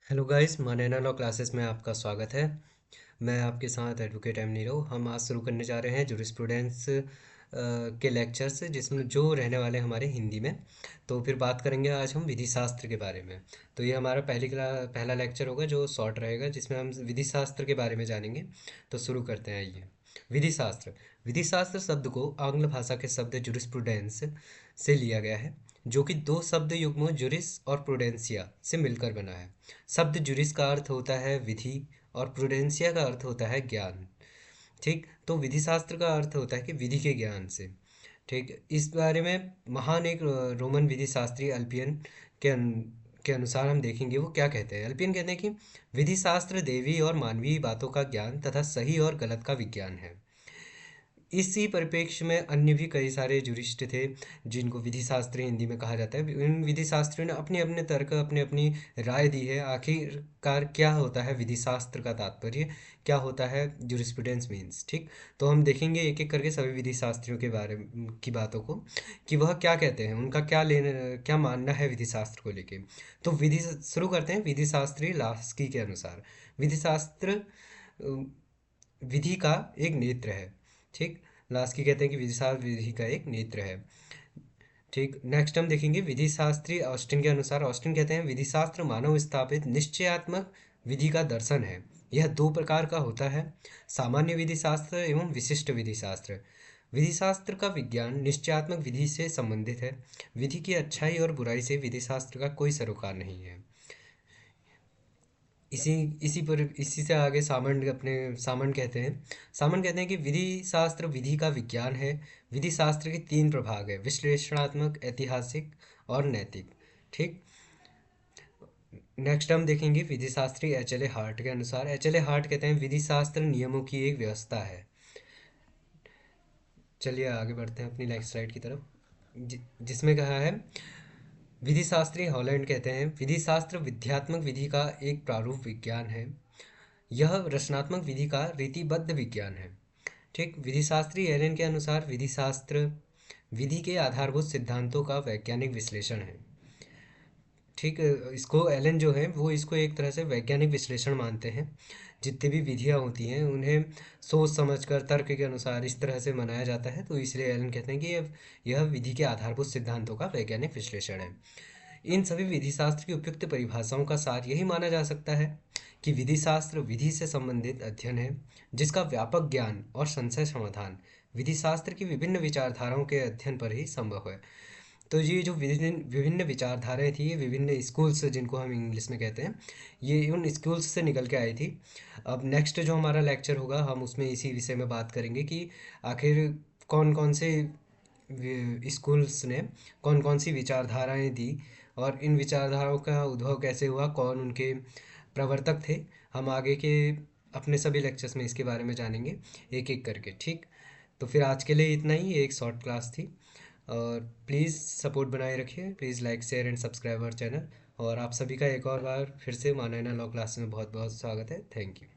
Hello guys, मानैना law classes में आपका स्वागत है। मैं आपके साथ एडवोकेट एम नीरव। हम आज शुरू करने जा रहे हैं जुरिस्प्रूडेंस के लेक्चर्स, जिसमें जो रहने वाले हैं हमारे हिंदी में। तो फिर बात करेंगे आज हम विधि शास्त्र के बारे में। तो ये हमारा पहला लेक्चर होगा जो शॉर्ट रहेगा, जिसमें हम विधि शास्त्र के बारे में जानेंगे। तो शुरू करते हैं। आइए। विधि शास्त्र। विधि शास्त्र शब्द को आंग्ल भाषा के शब्द जुरिस्प्रूडेंस से लिया गया है, जो कि दो शब्द युग्मों जुरिस और प्रूडेंसिया से मिलकर बना है। शब्द जुरिस का अर्थ होता है विधि और प्रूडेंसिया का अर्थ होता है ज्ञान। ठीक, तो विधि शास्त्र का अर्थ होता है कि विधि के ज्ञान से। ठीक, इस बारे में महान एक रोमन विधि शास्त्री अल्पियन के अनुसार हम देखेंगे वो क्या कहते हैं। अल्पियन कहते हैं कि विधि शास्त्र देवी और मानवीय बातों का ज्ञान तथा सही और गलत का विज्ञान है। इसी परिप्रेक्ष्य में अन्य भी कई सारे जुरिस्ट थे जिनको विधि शास्त्री हिंदी में कहा जाता है। इन विधि शास्त्रियों ने अपने अपने तर्क, अपनी अपनी राय दी है। आखिरकार क्या होता है विधि शास्त्र का तात्पर्य, क्या होता है जुरिस्प्रूडेंस मीन्स। ठीक, तो हम देखेंगे एक एक करके सभी विधि शास्त्रियों के बारे की बातों को, कि वह क्या कहते हैं, उनका क्या मानना है विधि शास्त्र को लेके। तो विधि शुरू करते हैं। विधि शास्त्री लास्की के अनुसार विधि शास्त्र विधि का एक नेत्र है। ठीक, लास्की कहते हैं कि विधि शास्त्र विधि का एक नेत्र है। ठीक, नेक्स्ट हम देखेंगे विधि शास्त्री ऑस्टिन के अनुसार। ऑस्टिन कहते हैं विधि शास्त्र मानव स्थापित निश्चयात्मक विधि का दर्शन है। यह दो प्रकार का होता है, सामान्य विधि शास्त्र एवं विशिष्ट विधि शास्त्र। विधि शास्त्र का विज्ञान निश्चयात्मक विधि से संबंधित है। विधि की अच्छाई और बुराई से विधि शास्त्र का कोई सरोकार नहीं है। इसी इसी से आगे सामन कहते हैं कि विधि शास्त्र विधि का विज्ञान है। विधि शास्त्र के तीन प्रभाग है, विश्लेषणात्मक, ऐतिहासिक और नैतिक। ठीक, नेक्स्ट हम देखेंगे विधि शास्त्री एच एल ए हार्ट के अनुसार। एच एल ए हार्ट कहते हैं विधि शास्त्र नियमों की एक व्यवस्था है। चलिए आगे बढ़ते हैं अपनी नेक्स्ट स्लाइड की तरफ, जिसमें कहा है विधि शास्त्री हॉलैंड कहते हैं विधि शास्त्र विध्यात्मक विधि का एक प्रारूप विज्ञान है। यह रचनात्मक विधि का रीतिबद्ध विज्ञान है। ठीक, विधि शास्त्री एलन के अनुसार विधि शास्त्र विधि के आधारभूत सिद्धांतों का वैज्ञानिक विश्लेषण है। ठीक, इसको एलन जो है वो इसको एक तरह से वैज्ञानिक विश्लेषण मानते हैं। जितनी भी विधियाँ होती हैं उन्हें सोच समझकर तर्क के अनुसार इस तरह से मनाया जाता है, तो इसलिए एलन कहते हैं कि यह विधि के आधारभूत सिद्धांतों का वैज्ञानिक विश्लेषण है। इन सभी विधि शास्त्र की उपयुक्त परिभाषाओं का सार यही माना जा सकता है कि विधि शास्त्र विधि से संबंधित अध्ययन है, जिसका व्यापक ज्ञान और संशय समाधान विधि शास्त्र की विभिन्न विचारधाराओं के अध्ययन पर ही संभव है। तो ये जो विभिन्न विभिन्न विचारधाराएं थी, ये विभिन्न स्कूल्स जिनको हम इंग्लिश में कहते हैं, ये उन स्कूल्स से निकल के आई थी। अब नेक्स्ट जो हमारा लेक्चर होगा हम उसमें इसी विषय में बात करेंगे कि आखिर कौन कौन से स्कूल्स ने कौन कौन सी विचारधाराएं दी और इन विचारधाराओं का उद्भव कैसे हुआ, कौन उनके प्रवर्तक थे। हम आगे के अपने सभी लेक्चर्स में इसके बारे में जानेंगे एक एक करके। ठीक, तो फिर आज के लिए इतना ही, एक शॉर्ट क्लास थी। और प्लीज़ सपोर्ट बनाए रखिए, please like share and subscribe our channel. और आप सभी का एक और बार फिर से मानैना लॉ क्लास में बहुत बहुत स्वागत है। Thank you.